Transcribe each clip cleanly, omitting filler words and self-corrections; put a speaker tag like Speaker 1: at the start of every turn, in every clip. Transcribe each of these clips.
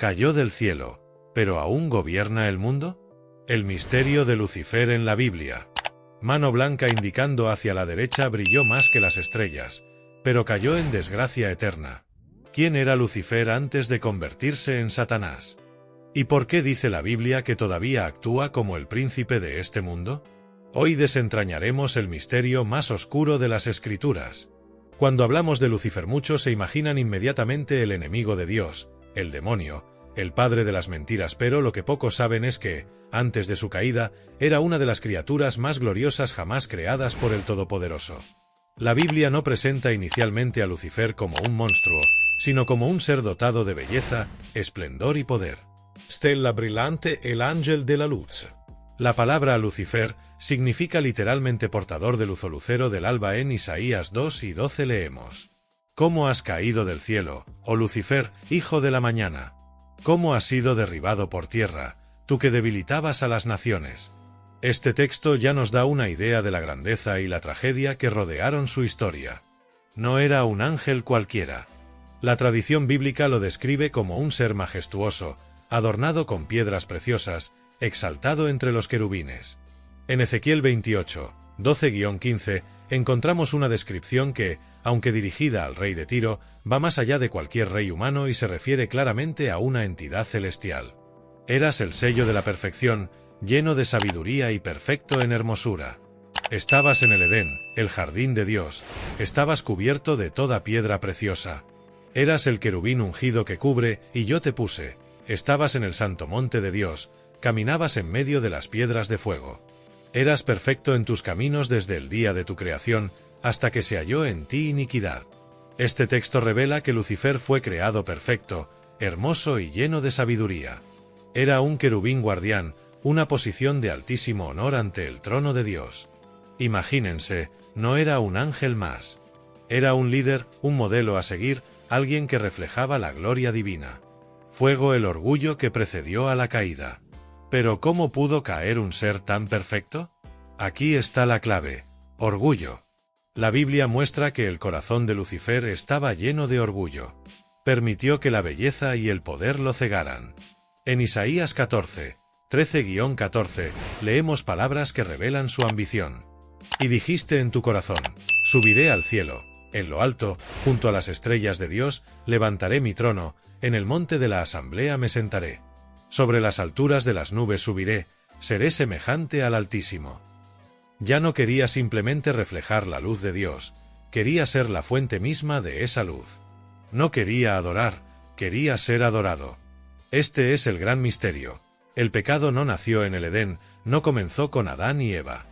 Speaker 1: Cayó del cielo, pero ¿aún gobierna el mundo? El misterio de Lucifer en la Biblia. Mano blanca indicando hacia la derecha brilló más que las estrellas, pero cayó en desgracia eterna. ¿Quién era Lucifer antes de convertirse en Satanás? ¿Y por qué dice la Biblia que todavía actúa como el príncipe de este mundo? Hoy desentrañaremos el misterio más oscuro de las Escrituras. Cuando hablamos de Lucifer, muchos se imaginan inmediatamente el enemigo de Dios, el demonio, el padre de las mentiras, pero lo que pocos saben es que, antes de su caída, era una de las criaturas más gloriosas jamás creadas por el Todopoderoso. La Biblia no presenta inicialmente a Lucifer como un monstruo, sino como un ser dotado de belleza, esplendor y poder. Stella brillante, el ángel de la luz. La palabra Lucifer significa literalmente portador de luz o lucero del alba. En Isaías 2:12 leemos: ¿Cómo has caído del cielo, oh Lucifer, hijo de la mañana? ¿Cómo has sido derribado por tierra, tú que debilitabas a las naciones? Este texto ya nos da una idea de la grandeza y la tragedia que rodearon su historia. No era un ángel cualquiera. La tradición bíblica lo describe como un ser majestuoso, adornado con piedras preciosas, exaltado entre los querubines. En Ezequiel 28, 12-15, encontramos una descripción que, aunque dirigida al rey de Tiro, va más allá de cualquier rey humano y se refiere claramente a una entidad celestial. Eras el sello de la perfección, lleno de sabiduría y perfecto en hermosura. Estabas en el Edén, el jardín de Dios, estabas cubierto de toda piedra preciosa. Eras el querubín ungido que cubre, y yo te puse. Estabas en el santo monte de Dios, caminabas en medio de las piedras de fuego. Eras perfecto en tus caminos desde el día de tu creación, hasta que se halló en ti iniquidad. Este texto revela que Lucifer fue creado perfecto, hermoso y lleno de sabiduría. Era un querubín guardián, una posición de altísimo honor ante el trono de Dios. Imagínense, no era un ángel más. Era un líder, un modelo a seguir, alguien que reflejaba la gloria divina. Fuego el orgullo que precedió a la caída. Pero ¿cómo pudo caer un ser tan perfecto? Aquí está la clave: orgullo. La Biblia muestra que el corazón de Lucifer estaba lleno de orgullo. Permitió que la belleza y el poder lo cegaran. En Isaías 14, 13-14, leemos palabras que revelan su ambición. Y dijiste en tu corazón: subiré al cielo, en lo alto, junto a las estrellas de Dios, levantaré mi trono, en el monte de la asamblea me sentaré. Sobre las alturas de las nubes subiré, seré semejante al Altísimo. Ya no quería simplemente reflejar la luz de Dios, quería ser la fuente misma de esa luz. No quería adorar, quería ser adorado. Este es el gran misterio. El pecado no nació en el Edén, no comenzó con Adán y Eva.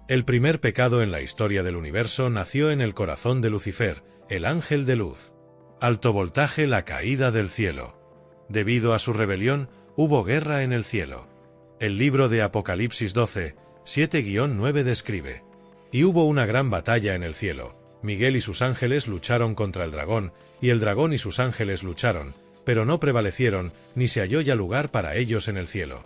Speaker 1: El primer pecado en la historia del universo nació en el corazón de Lucifer, el ángel de luz. Alto voltaje, la caída del cielo. Debido a su rebelión, hubo guerra en el cielo. El libro de Apocalipsis 12, 7-9 describe: y hubo una gran batalla en el cielo. Miguel y sus ángeles lucharon contra el dragón, y el dragón y sus ángeles lucharon, pero no prevalecieron, ni se halló ya lugar para ellos en el cielo.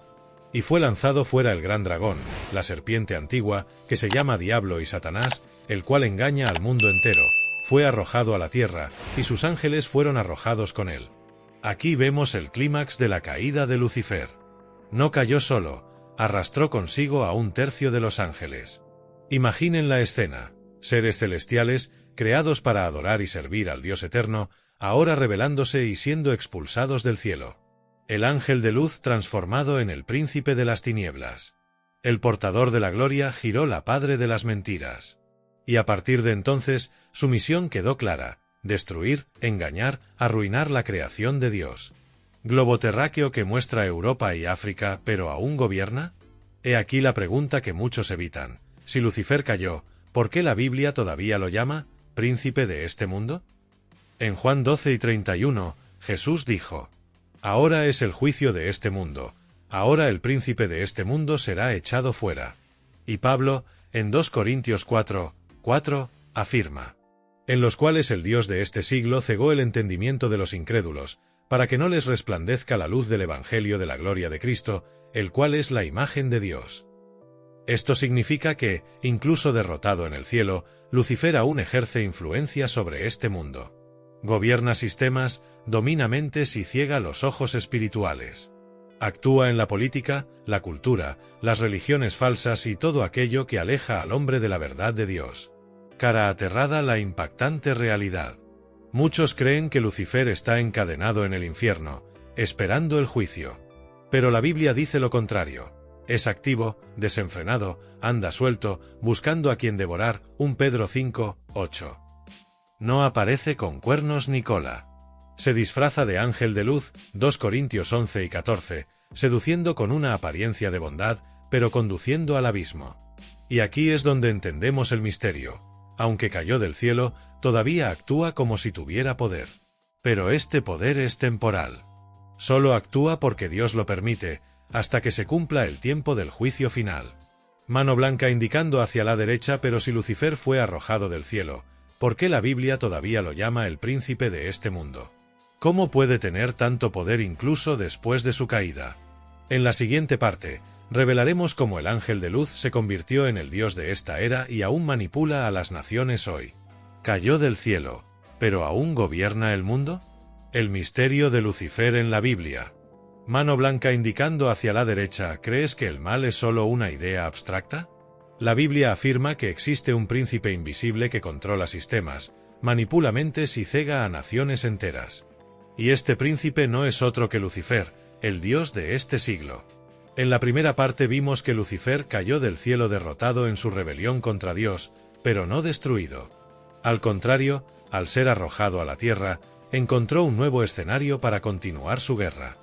Speaker 1: Y fue lanzado fuera el gran dragón, la serpiente antigua, que se llama Diablo y Satanás, el cual engaña al mundo entero. Fue arrojado a la tierra, y sus ángeles fueron arrojados con él. Aquí vemos el clímax de la caída de Lucifer. No cayó solo, arrastró consigo a un tercio de los ángeles. Imaginen la escena: seres celestiales, creados para adorar y servir al Dios eterno, ahora rebelándose y siendo expulsados del cielo. El ángel de luz transformado en el príncipe de las tinieblas. El portador de la gloria giró la padre de las mentiras. Y a partir de entonces, su misión quedó clara: destruir, engañar, arruinar la creación de Dios. Globo terráqueo que muestra Europa y África, ¿pero aún gobierna? He aquí la pregunta que muchos evitan: si Lucifer cayó, ¿por qué la Biblia todavía lo llama príncipe de este mundo? En Juan 12:31, Jesús dijo: ahora es el juicio de este mundo, ahora el príncipe de este mundo será echado fuera. Y Pablo, en 2 Corintios 4:4, afirma: en los cuales el Dios de este siglo cegó el entendimiento de los incrédulos, para que no les resplandezca la luz del Evangelio de la gloria de Cristo, el cual es la imagen de Dios. Esto significa que, incluso derrotado en el cielo, Lucifer aún ejerce influencia sobre este mundo. Gobierna sistemas, domina mentes y ciega los ojos espirituales. Actúa en la política, la cultura, las religiones falsas y todo aquello que aleja al hombre de la verdad de Dios. Cara aterrada la impactante realidad. Muchos creen que Lucifer está encadenado en el infierno, esperando el juicio. Pero la Biblia dice lo contrario. Es activo, desenfrenado, anda suelto, buscando a quien devorar. 1 Pedro 5, 8. No aparece con cuernos ni cola. Se disfraza de ángel de luz. 2 Corintios 11 y 14, seduciendo con una apariencia de bondad, pero conduciendo al abismo. Y aquí es donde entendemos el misterio. Aunque cayó del cielo, todavía actúa como si tuviera poder. Pero este poder es temporal. Solo actúa porque Dios lo permite, hasta que se cumpla el tiempo del juicio final. Mano blanca indicando hacia la derecha. Pero si Lucifer fue arrojado del cielo, ¿por qué la Biblia todavía lo llama el príncipe de este mundo? ¿Cómo puede tener tanto poder incluso después de su caída? En la siguiente parte, revelaremos cómo el ángel de luz se convirtió en el Dios de esta era y aún manipula a las naciones hoy. Cayó del cielo, ¿pero aún gobierna el mundo? El misterio de Lucifer en la Biblia. Mano blanca indicando hacia la derecha. ¿Crees que el mal es solo una idea abstracta? La Biblia afirma que existe un príncipe invisible que controla sistemas, manipula mentes y cega a naciones enteras. Y este príncipe no es otro que Lucifer, el Dios de este siglo. En la primera parte vimos que Lucifer cayó del cielo derrotado en su rebelión contra Dios, pero no destruido. Al contrario, al ser arrojado a la tierra, encontró un nuevo escenario para continuar su guerra.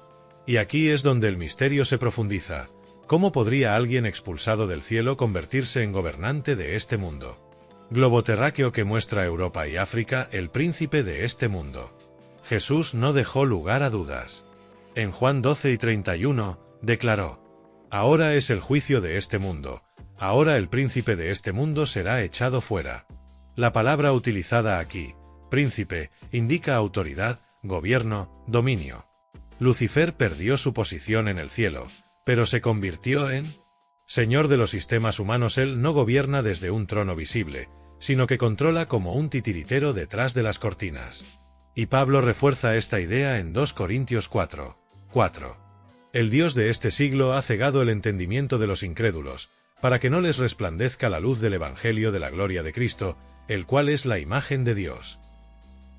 Speaker 1: Y aquí es donde el misterio se profundiza. ¿Cómo podría alguien expulsado del cielo convertirse en gobernante de este mundo? Globo terráqueo que muestra Europa y África, el príncipe de este mundo. Jesús no dejó lugar a dudas. En Juan 12 y 31, declaró: Ahora es el juicio de este mundo, ahora el príncipe de este mundo será echado fuera. La palabra utilizada aquí, príncipe, indica autoridad, gobierno, dominio. Lucifer perdió su posición en el cielo, pero se convirtió en Señor de los sistemas humanos. Él no gobierna desde un trono visible, sino que controla como un titiritero detrás de las cortinas. Y Pablo refuerza esta idea en 2 Corintios 4, 4. El Dios de este siglo ha cegado el entendimiento de los incrédulos, para que no les resplandezca la luz del Evangelio de la gloria de Cristo, el cual es la imagen de Dios.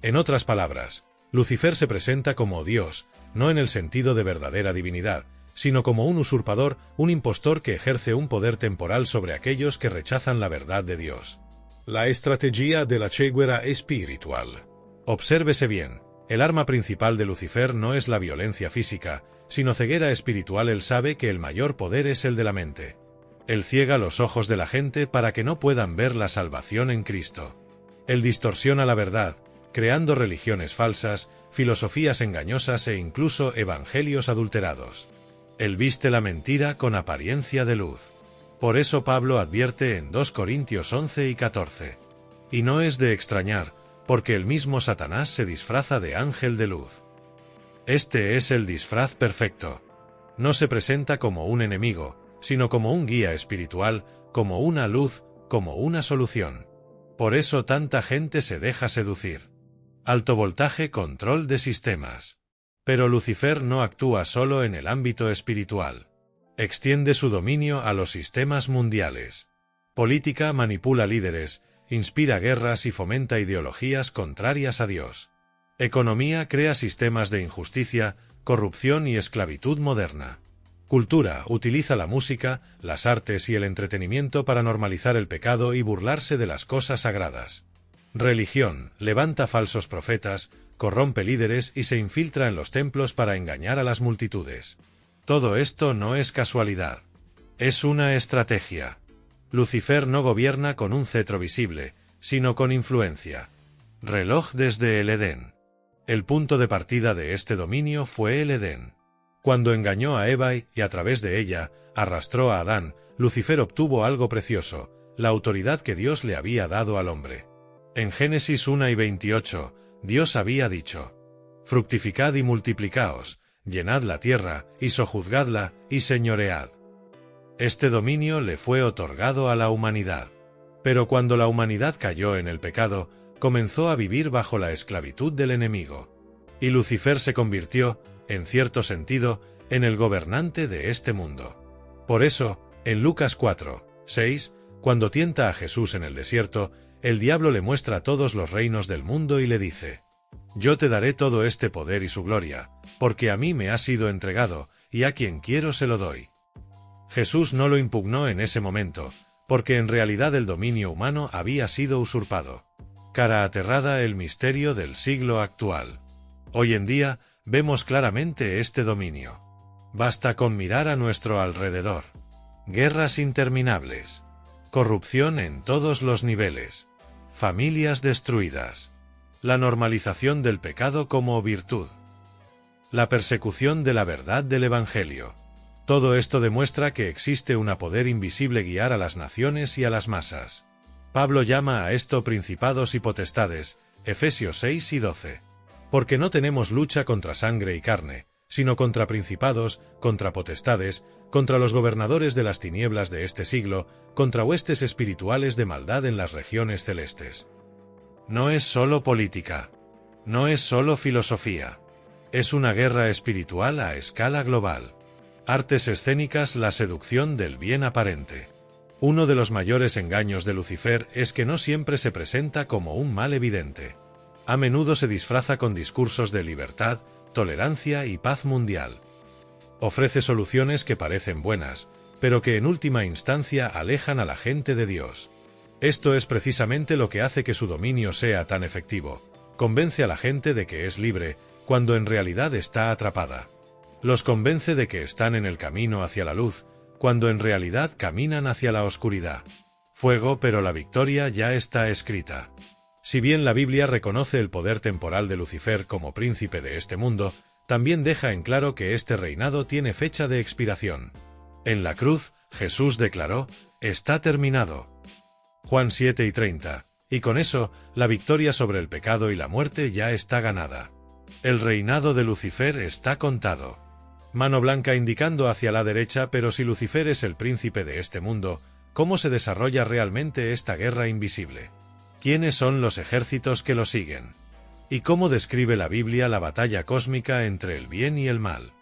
Speaker 1: En otras palabras, Lucifer se presenta como Dios, no en el sentido de verdadera divinidad, sino como un usurpador, un impostor que ejerce un poder temporal sobre aquellos que rechazan la verdad de Dios. La estrategia de la ceguera espiritual. Obsérvese bien, el arma principal de Lucifer no es la violencia física, sino ceguera espiritual. Él sabe que el mayor poder es el de la mente. Él ciega los ojos de la gente para que no puedan ver la salvación en Cristo. Él distorsiona la verdad, creando religiones falsas, filosofías engañosas e incluso evangelios adulterados. Él viste la mentira con apariencia de luz. Por eso Pablo advierte en 2 Corintios 11 y 14. Y no es de extrañar, porque el mismo Satanás se disfraza de ángel de luz. Este es el disfraz perfecto. No se presenta como un enemigo, sino como un guía espiritual, como una luz, como una solución. Por eso tanta gente se deja seducir. Alto voltaje, control de sistemas. Pero Lucifer no actúa solo en el ámbito espiritual. Extiende su dominio a los sistemas mundiales. Política, manipula líderes, inspira guerras y fomenta ideologías contrarias a Dios. Economía, crea sistemas de injusticia, corrupción y esclavitud moderna. Cultura, utiliza la música, las artes y el entretenimiento para normalizar el pecado y burlarse de las cosas sagradas. Religión, levanta falsos profetas, corrompe líderes y se infiltra en los templos para engañar a las multitudes. Todo esto no es casualidad. Es una estrategia. Lucifer no gobierna con un cetro visible, sino con influencia. Reloj desde el Edén. El punto de partida de este dominio fue el Edén. Cuando engañó a Eva y, a través de ella, arrastró a Adán, Lucifer obtuvo algo precioso, la autoridad que Dios le había dado al hombre. En Génesis 1 y 28, Dios había dicho: fructificad y multiplicaos, llenad la tierra, y sojuzgadla, y señoread. Este dominio le fue otorgado a la humanidad. Pero cuando la humanidad cayó en el pecado, comenzó a vivir bajo la esclavitud del enemigo. Y Lucifer se convirtió, en cierto sentido, en el gobernante de este mundo. Por eso, en Lucas 4:6, cuando tienta a Jesús en el desierto, el diablo le muestra todos los reinos del mundo y le dice: «Yo te daré todo este poder y su gloria, porque a mí me ha sido entregado, y a quien quiero se lo doy». Jesús no lo impugnó en ese momento, porque en realidad el dominio humano había sido usurpado. Cara aterrada el misterio del siglo actual. Hoy en día, vemos claramente este dominio. Basta con mirar a nuestro alrededor. Guerras interminables. Corrupción en todos los niveles. Familias destruidas. La normalización del pecado como virtud. La persecución de la verdad del Evangelio. Todo esto demuestra que existe un poder invisible guiar a las naciones y a las masas. Pablo llama a esto principados y potestades, Efesios 6 y 12. Porque no tenemos lucha contra sangre y carne, sino contra principados, contra potestades, contra los gobernadores de las tinieblas de este siglo, contra huestes espirituales de maldad en las regiones celestes. No es solo política. No es solo filosofía. Es una guerra espiritual a escala global. Artes escénicas, la seducción del bien aparente. Uno de los mayores engaños de Lucifer es que no siempre se presenta como un mal evidente. A menudo se disfraza con discursos de libertad, tolerancia y paz mundial. Ofrece soluciones que parecen buenas, pero que en última instancia alejan a la gente de Dios. Esto es precisamente lo que hace que su dominio sea tan efectivo. Convence a la gente de que es libre, cuando en realidad está atrapada. Los convence de que están en el camino hacia la luz, cuando en realidad caminan hacia la oscuridad. Fuego, pero la victoria ya está escrita. Si bien la Biblia reconoce el poder temporal de Lucifer como príncipe de este mundo, también deja en claro que este reinado tiene fecha de expiración. En la cruz, Jesús declaró: «Está terminado». Juan 7 y 30. Y con eso, la victoria sobre el pecado y la muerte ya está ganada. El reinado de Lucifer está contado. Mano blanca indicando hacia la derecha, pero si Lucifer es el príncipe de este mundo, ¿cómo se desarrolla realmente esta guerra invisible? ¿Quiénes son los ejércitos que lo siguen? ¿Y cómo describe la Biblia la batalla cósmica entre el bien y el mal?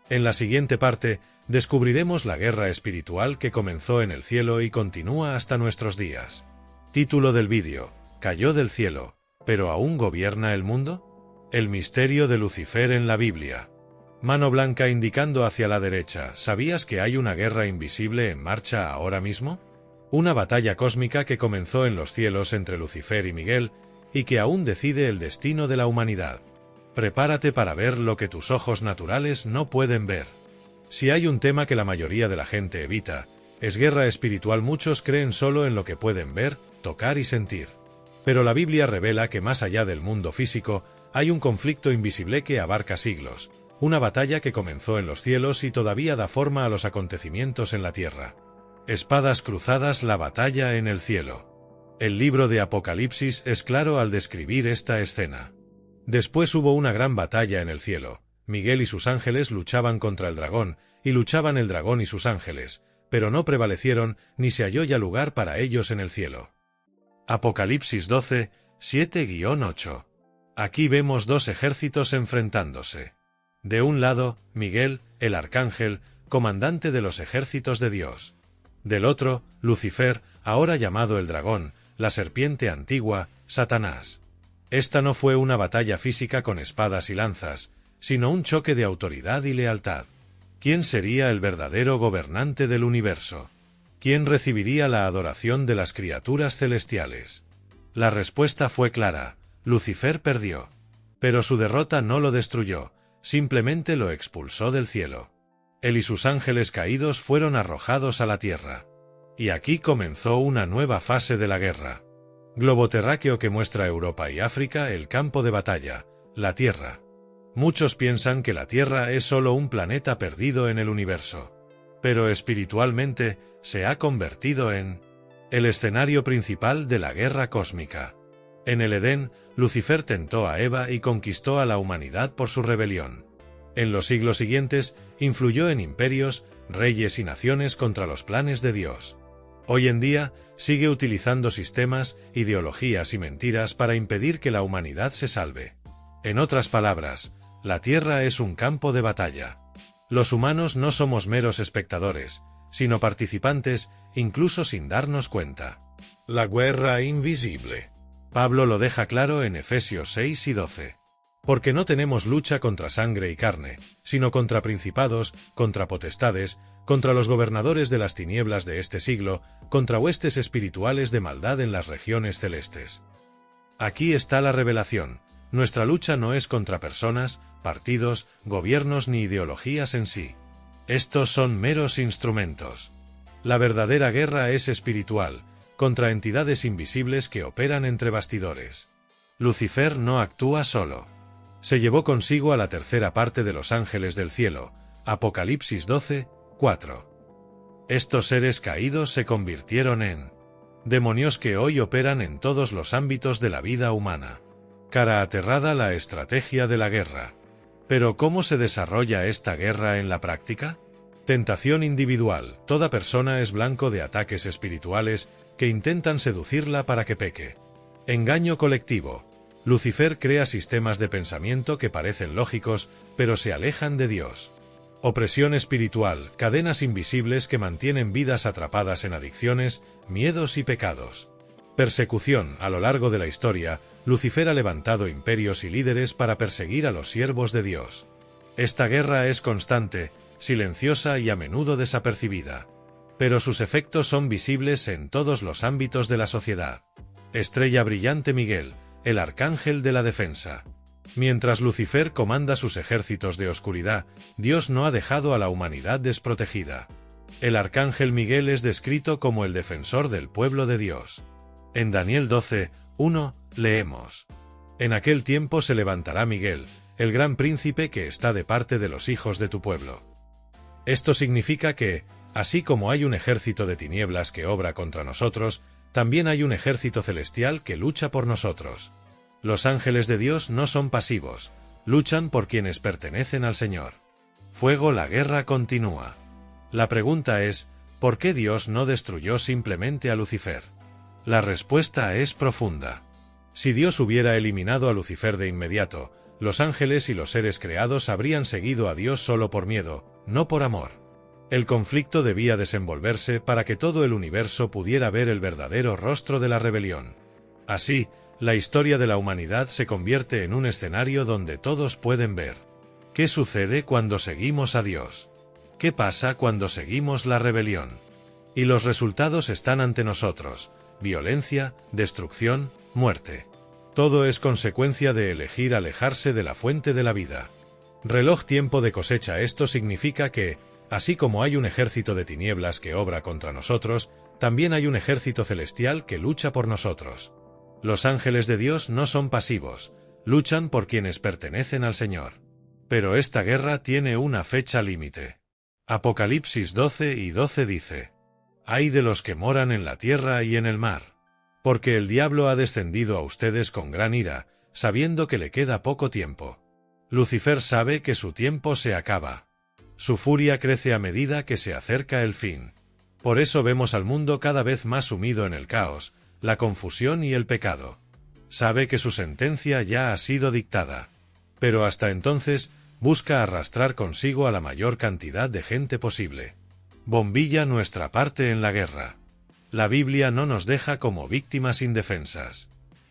Speaker 1: En la siguiente parte, descubriremos la guerra espiritual que comenzó en el cielo y continúa hasta nuestros días. Título del vídeo: «Cayó del cielo, pero ¿aún gobierna el mundo?». El misterio de Lucifer en la Biblia. Mano blanca indicando hacia la derecha, ¿sabías que hay una guerra invisible en marcha ahora mismo? Una batalla cósmica que comenzó en los cielos entre Lucifer y Miguel, y que aún decide el destino de la humanidad. Prepárate para ver lo que tus ojos naturales no pueden ver. Si hay un tema que la mayoría de la gente evita, es guerra espiritual. Muchos creen solo en lo que pueden ver, tocar y sentir. Pero la Biblia revela que más allá del mundo físico, hay un conflicto invisible que abarca siglos. Una batalla que comenzó en los cielos y todavía da forma a los acontecimientos en la tierra. Espadas cruzadas, la batalla en el cielo. El libro de Apocalipsis es claro al describir esta escena. Después hubo una gran batalla en el cielo. Miguel y sus ángeles luchaban contra el dragón, y luchaban el dragón y sus ángeles, pero no prevalecieron, ni se halló ya lugar para ellos en el cielo. Apocalipsis 12, 7-8. Aquí vemos dos ejércitos enfrentándose. De un lado, Miguel, el arcángel, comandante de los ejércitos de Dios. Del otro, Lucifer, ahora llamado el dragón, la serpiente antigua, Satanás. Esta no fue una batalla física con espadas y lanzas, sino un choque de autoridad y lealtad. ¿Quién sería el verdadero gobernante del universo? ¿Quién recibiría la adoración de las criaturas celestiales? La respuesta fue clara: Lucifer perdió. Pero su derrota no lo destruyó, simplemente lo expulsó del cielo. Él y sus ángeles caídos fueron arrojados a la tierra. Y aquí comenzó una nueva fase de la guerra. Globoterráqueo que muestra Europa y África el campo de batalla, la Tierra. Muchos piensan que la Tierra es solo un planeta perdido en el universo. Pero espiritualmente, se ha convertido en el escenario principal de la guerra cósmica. En el Edén, Lucifer tentó a Eva y conquistó a la humanidad por su rebelión. En los siglos siguientes, influyó en imperios, reyes y naciones contra los planes de Dios. Hoy en día, sigue utilizando sistemas, ideologías y mentiras para impedir que la humanidad se salve. En otras palabras, la Tierra es un campo de batalla. Los humanos no somos meros espectadores, sino participantes, incluso sin darnos cuenta. La guerra invisible. Pablo lo deja claro en Efesios 6 y 12. Porque no tenemos lucha contra sangre y carne, sino contra principados, contra potestades, contra los gobernadores de las tinieblas de este siglo, contra huestes espirituales de maldad en las regiones celestes. Aquí está la revelación. Nuestra lucha no es contra personas, partidos, gobiernos ni ideologías en sí. Estos son meros instrumentos. La verdadera guerra es espiritual, contra entidades invisibles que operan entre bastidores. Lucifer no actúa solo. Se llevó consigo a la tercera parte de los ángeles del cielo. Apocalipsis 12, 4. Estos seres caídos se convirtieron en demonios que hoy operan en todos los ámbitos de la vida humana. Cara aterrada la estrategia de la guerra. Pero ¿cómo se desarrolla esta guerra en la práctica? Tentación individual. Toda persona es blanco de ataques espirituales que intentan seducirla para que peque. Engaño colectivo. Lucifer crea sistemas de pensamiento que parecen lógicos, pero se alejan de Dios. Opresión espiritual. Cadenas invisibles que mantienen vidas atrapadas en adicciones, miedos y pecados. Persecución. A lo largo de la historia, Lucifer ha levantado imperios y líderes para perseguir a los siervos de Dios. Esta guerra es constante, silenciosa y a menudo desapercibida. Pero sus efectos son visibles en todos los ámbitos de la sociedad. Estrella brillante Miguel, el arcángel de la defensa. Mientras Lucifer comanda sus ejércitos de oscuridad, Dios no ha dejado a la humanidad desprotegida. El arcángel Miguel es descrito como el defensor del pueblo de Dios. En Daniel 12, 1, leemos: En aquel tiempo se levantará Miguel, el gran príncipe que está de parte de los hijos de tu pueblo. Esto significa que, así como hay un ejército de tinieblas que obra contra nosotros, también hay un ejército celestial que lucha por nosotros. Los ángeles de Dios no son pasivos, luchan por quienes pertenecen al Señor. Fuego, la guerra continúa. La pregunta es, ¿por qué Dios no destruyó simplemente a Lucifer? La respuesta es profunda. Si Dios hubiera eliminado a Lucifer de inmediato, los ángeles y los seres creados habrían seguido a Dios solo por miedo, no por amor. El conflicto debía desenvolverse para que todo el universo pudiera ver el verdadero rostro de la rebelión. Así, la historia de la humanidad se convierte en un escenario donde todos pueden ver. ¿Qué sucede cuando seguimos a Dios? ¿Qué pasa cuando seguimos la rebelión? Y los resultados están ante nosotros: violencia, destrucción, muerte. Todo es consecuencia de elegir alejarse de la fuente de la vida. Reloj tiempo de cosecha. Esto significa que, así como hay un ejército de tinieblas que obra contra nosotros, también hay un ejército celestial que lucha por nosotros. Los ángeles de Dios no son pasivos, luchan por quienes pertenecen al Señor. Pero esta guerra tiene una fecha límite. Apocalipsis 12 y 12 dice: Ay de los que moran en la tierra y en el mar. Porque el diablo ha descendido a ustedes con gran ira, sabiendo que le queda poco tiempo. Lucifer sabe que su tiempo se acaba. Su furia crece a medida que se acerca el fin. Por eso vemos al mundo cada vez más sumido en el caos, la confusión y el pecado. Sabe que su sentencia ya ha sido dictada. Pero hasta entonces, busca arrastrar consigo a la mayor cantidad de gente posible. Bombilla nuestra parte en la guerra. La Biblia no nos deja como víctimas indefensas.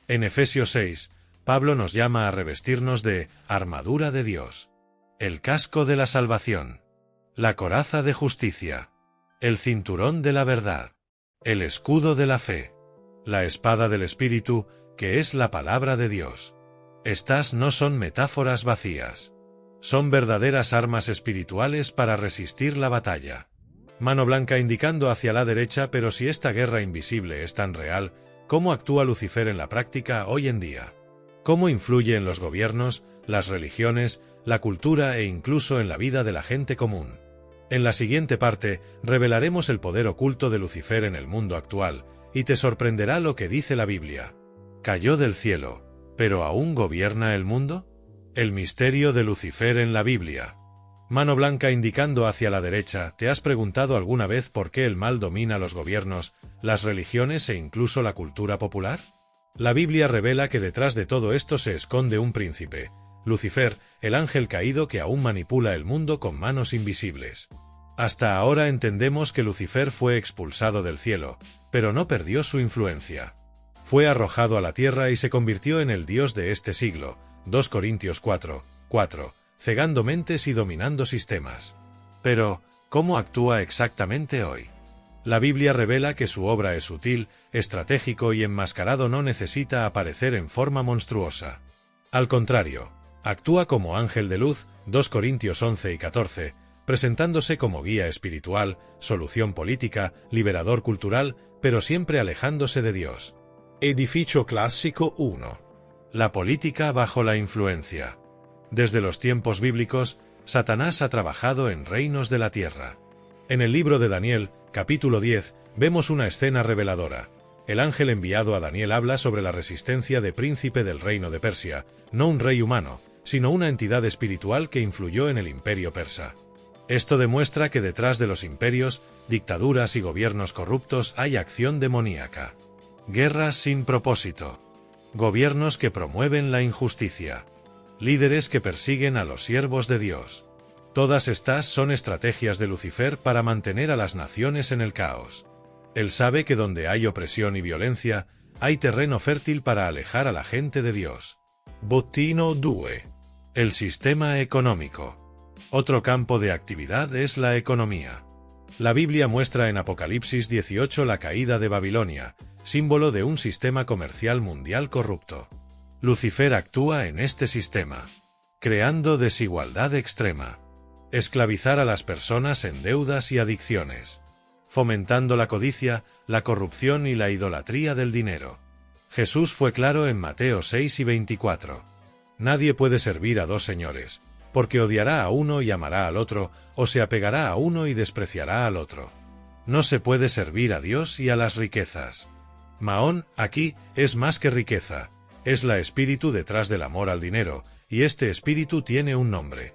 Speaker 1: En Efesios 6, Pablo nos llama a revestirnos de armadura de Dios, el casco de la salvación, la coraza de justicia, el cinturón de la verdad, el escudo de la fe, la espada del Espíritu, que es la palabra de Dios. Estas no son metáforas vacías. Son verdaderas armas espirituales para resistir la batalla. Mano blanca indicando hacia la derecha. Pero si esta guerra invisible es tan real, ¿cómo actúa Lucifer en la práctica hoy en día? ¿Cómo influye en los gobiernos, las religiones, la cultura e incluso en la vida de la gente común? En la siguiente parte, revelaremos el poder oculto de Lucifer en el mundo actual, y te sorprenderá lo que dice la Biblia. Cayó del cielo, ¿pero aún gobierna el mundo? El misterio de Lucifer en la Biblia. Mano blanca indicando hacia la derecha, ¿te has preguntado alguna vez por qué el mal domina los gobiernos, las religiones e incluso la cultura popular? La Biblia revela que detrás de todo esto se esconde un príncipe, Lucifer, el ángel caído que aún manipula el mundo con manos invisibles. Hasta ahora entendemos que Lucifer fue expulsado del cielo, pero no perdió su influencia. Fue arrojado a la tierra y se convirtió en el dios de este siglo, 2 Corintios 4:4, cegando mentes y dominando sistemas. Pero, ¿cómo actúa exactamente hoy? La Biblia revela que su obra es sutil, estratégico y enmascarado, no necesita aparecer en forma monstruosa. Al contrario, actúa como ángel de luz, 2 Corintios 11 y 14, presentándose como guía espiritual, solución política, liberador cultural, pero siempre alejándose de Dios. Edificio clásico 1. La política bajo la influencia. Desde los tiempos bíblicos, Satanás ha trabajado en reinos de la tierra. En el libro de Daniel, capítulo 10, vemos una escena reveladora. El ángel enviado a Daniel habla sobre la resistencia de príncipe del reino de Persia, no un rey humano, sino una entidad espiritual que influyó en el imperio persa. Esto demuestra que detrás de los imperios, dictaduras y gobiernos corruptos hay acción demoníaca. Guerras sin propósito. Gobiernos que promueven la injusticia. Líderes que persiguen a los siervos de Dios. Todas estas son estrategias de Lucifer para mantener a las naciones en el caos. Él sabe que donde hay opresión y violencia, hay terreno fértil para alejar a la gente de Dios. Bottino 2. El sistema económico. Otro campo de actividad es la economía. La Biblia muestra en Apocalipsis 18 la caída de Babilonia, símbolo de un sistema comercial mundial corrupto. Lucifer actúa en este sistema, creando desigualdad extrema, esclavizar a las personas en deudas y adicciones, fomentando la codicia, la corrupción y la idolatría del dinero. Jesús fue claro en Mateo 6 y 24. Nadie puede servir a dos señores, porque odiará a uno y amará al otro, o se apegará a uno y despreciará al otro. No se puede servir a Dios y a las riquezas. Mahón, aquí, es más que riqueza. Es la espíritu detrás del amor al dinero, y este espíritu tiene un nombre.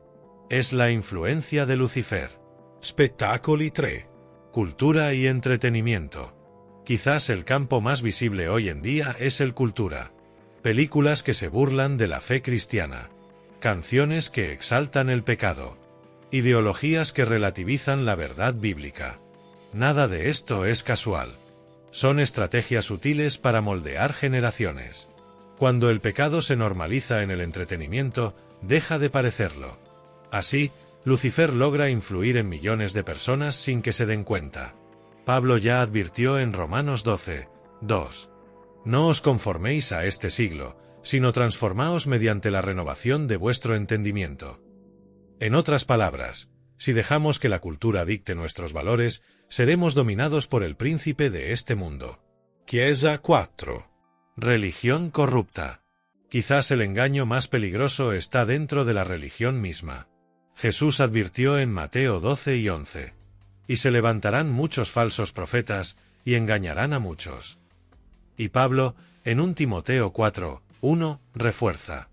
Speaker 1: Es la influencia de Lucifer. Spettacoli 3. Cultura y entretenimiento. Quizás el campo más visible hoy en día es el cultura. Películas que se burlan de la fe cristiana. Canciones que exaltan el pecado. Ideologías que relativizan la verdad bíblica. Nada de esto es casual. Son estrategias sutiles para moldear generaciones. Cuando el pecado se normaliza en el entretenimiento, deja de parecerlo. Así, Lucifer logra influir en millones de personas sin que se den cuenta. Pablo ya advirtió en Romanos 12:2. No os conforméis a este siglo, sino transformaos mediante la renovación de vuestro entendimiento. En otras palabras, si dejamos que la cultura dicte nuestros valores, seremos dominados por el príncipe de este mundo. Chiesa 4. Religión corrupta. Quizás el engaño más peligroso está dentro de la religión misma. Jesús advirtió en Mateo 12 y 11. Y se levantarán muchos falsos profetas, y engañarán a muchos. Y Pablo, en 1 Timoteo 4:1, refuerza.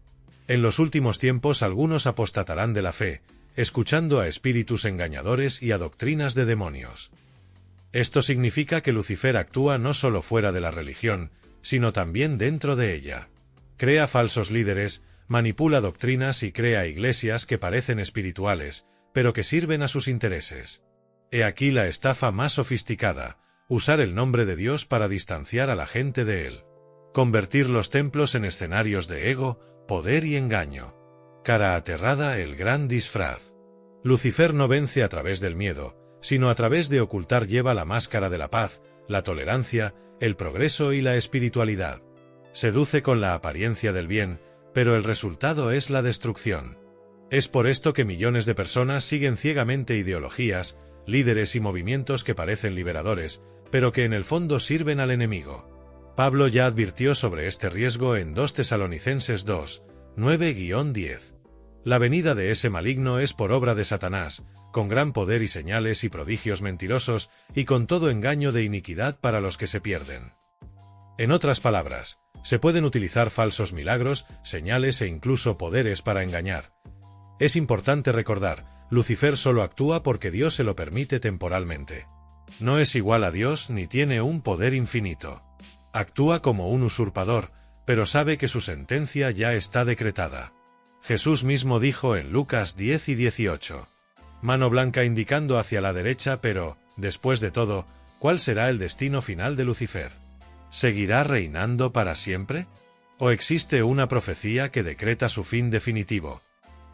Speaker 1: En los últimos tiempos algunos apostatarán de la fe, escuchando a espíritus engañadores y a doctrinas de demonios. Esto significa que Lucifer actúa no solo fuera de la religión, sino también dentro de ella. Crea falsos líderes, manipula doctrinas y crea iglesias que parecen espirituales, pero que sirven a sus intereses. He aquí la estafa más sofisticada: usar el nombre de Dios para distanciar a la gente de él. Convertir los templos en escenarios de ego, poder y engaño. Cara aterrada, el gran disfraz. Lucifer no vence a través del miedo, sino a través de ocultar. Lleva la máscara de la paz, la tolerancia, el progreso y la espiritualidad. Seduce con la apariencia del bien, pero el resultado es la destrucción. Es por esto que millones de personas siguen ciegamente ideologías, líderes y movimientos que parecen liberadores, pero que en el fondo sirven al enemigo. Pablo ya advirtió sobre este riesgo en 2 Tesalonicenses 2:9-10. La venida de ese maligno es por obra de Satanás, con gran poder y señales y prodigios mentirosos, y con todo engaño de iniquidad para los que se pierden. En otras palabras, se pueden utilizar falsos milagros, señales e incluso poderes para engañar. Es importante recordar, Lucifer solo actúa porque Dios se lo permite temporalmente. No es igual a Dios ni tiene un poder infinito. Actúa como un usurpador, pero sabe que su sentencia ya está decretada. Jesús mismo dijo en Lucas 10 y 18. Mano blanca indicando hacia la derecha, pero, después de todo, ¿cuál será el destino final de Lucifer? ¿Seguirá reinando para siempre? ¿O existe una profecía que decreta su fin definitivo?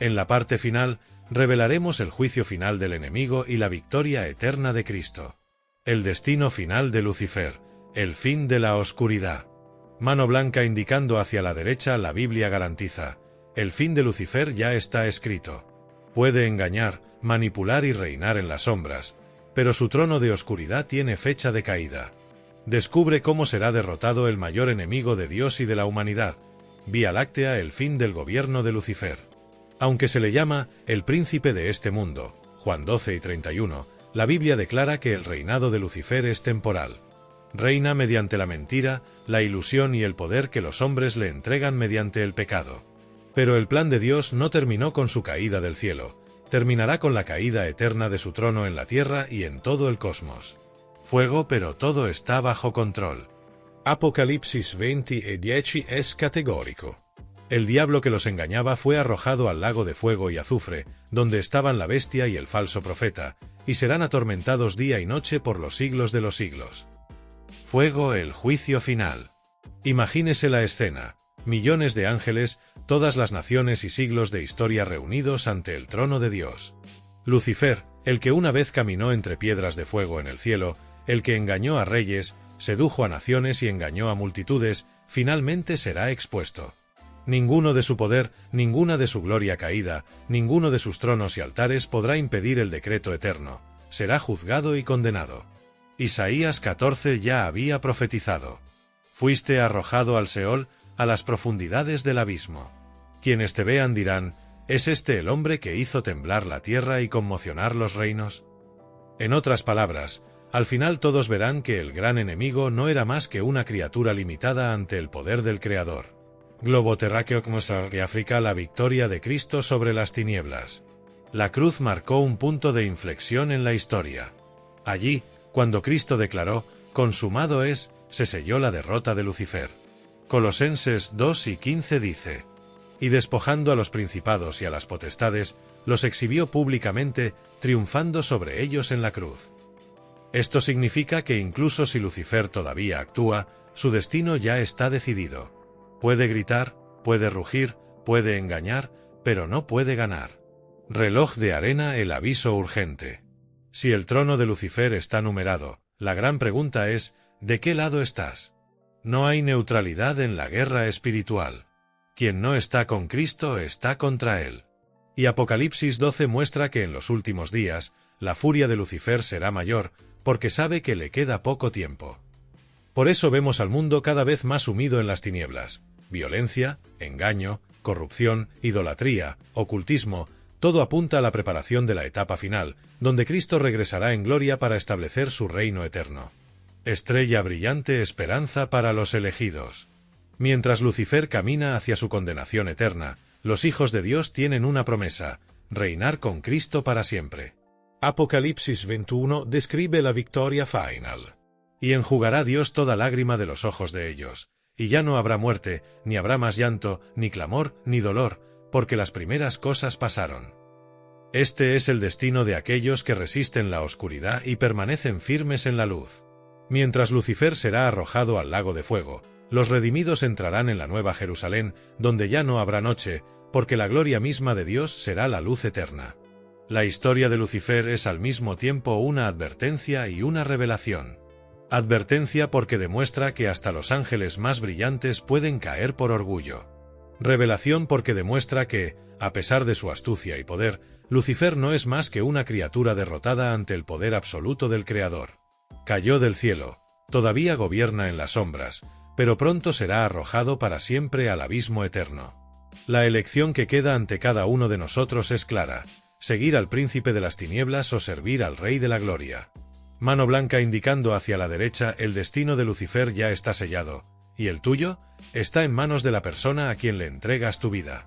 Speaker 1: En la parte final, revelaremos el juicio final del enemigo y la victoria eterna de Cristo. El destino final de Lucifer, el fin de la oscuridad. Mano blanca indicando hacia la derecha, la Biblia garantiza: el fin de Lucifer ya está escrito. Puede engañar, manipular y reinar en las sombras, pero su trono de oscuridad tiene fecha de caída. Descubre cómo será derrotado el mayor enemigo de Dios y de la humanidad. Vía Láctea, el fin del gobierno de Lucifer. Aunque se le llama el príncipe de este mundo, Juan 12 y 31, la Biblia declara que el reinado de Lucifer es temporal. Reina mediante la mentira, la ilusión y el poder que los hombres le entregan mediante el pecado. Pero el plan de Dios no terminó con su caída del cielo, terminará con la caída eterna de su trono en la tierra y en todo el cosmos. Fuego, pero todo está bajo control. Apocalipsis 20 y 10 es categórico. El diablo que los engañaba fue arrojado al lago de fuego y azufre, donde estaban la bestia y el falso profeta, y serán atormentados día y noche por los siglos de los siglos. Fuego, el juicio final. Imagínese la escena: millones de ángeles, todas las naciones y siglos de historia reunidos ante el trono de Dios. Lucifer, el que una vez caminó entre piedras de fuego en el cielo, el que engañó a reyes, sedujo a naciones y engañó a multitudes, finalmente será expuesto. Ninguno de su poder, ninguna de su gloria caída, ninguno de sus tronos y altares podrá impedir el decreto eterno. Será juzgado y condenado. Isaías 14 ya había profetizado: fuiste arrojado al Seol, a las profundidades del abismo. Quienes te vean dirán: ¿es este el hombre que hizo temblar la tierra y conmocionar los reinos? En otras palabras, al final todos verán que el gran enemigo no era más que una criatura limitada ante el poder del Creador. Globo terráqueo muestra y África, la victoria de Cristo sobre las tinieblas. La cruz marcó un punto de inflexión en la historia. Allí, cuando Cristo declaró: consumado es, se selló la derrota de Lucifer. Colosenses 2 y 15 dice: y despojando a los principados y a las potestades, los exhibió públicamente, triunfando sobre ellos en la cruz. Esto significa que incluso si Lucifer todavía actúa, su destino ya está decidido. Puede gritar, puede rugir, puede engañar, pero no puede ganar. Reloj de arena, el aviso urgente. Si el trono de Lucifer está numerado, la gran pregunta es: ¿de qué lado estás? No hay neutralidad en la guerra espiritual. Quien no está con Cristo está contra él. Y Apocalipsis 12 muestra que en los últimos días, la furia de Lucifer será mayor, porque sabe que le queda poco tiempo. Por eso vemos al mundo cada vez más sumido en las tinieblas. Violencia, engaño, corrupción, idolatría, ocultismo, todo apunta a la preparación de la etapa final, donde Cristo regresará en gloria para establecer su reino eterno. Estrella brillante, esperanza para los elegidos. Mientras Lucifer camina hacia su condenación eterna, los hijos de Dios tienen una promesa: reinar con Cristo para siempre. Apocalipsis 21 describe la victoria final. Y enjugará Dios toda lágrima de los ojos de ellos, y ya no habrá muerte, ni habrá más llanto, ni clamor, ni dolor, porque las primeras cosas pasaron. Este es el destino de aquellos que resisten la oscuridad y permanecen firmes en la luz. Mientras Lucifer será arrojado al lago de fuego, los redimidos entrarán en la nueva Jerusalén, donde ya no habrá noche, porque la gloria misma de Dios será la luz eterna. La historia de Lucifer es al mismo tiempo una advertencia y una revelación. Advertencia porque demuestra que hasta los ángeles más brillantes pueden caer por orgullo. Revelación porque demuestra que, a pesar de su astucia y poder, Lucifer no es más que una criatura derrotada ante el poder absoluto del Creador. Cayó del cielo, todavía gobierna en las sombras, pero pronto será arrojado para siempre al abismo eterno. La elección que queda ante cada uno de nosotros es clara: seguir al príncipe de las tinieblas o servir al Rey de la Gloria. Mano blanca indicando hacia la derecha, el destino de Lucifer ya está sellado. ¿Y el tuyo? Está en manos de la persona a quien le entregas tu vida.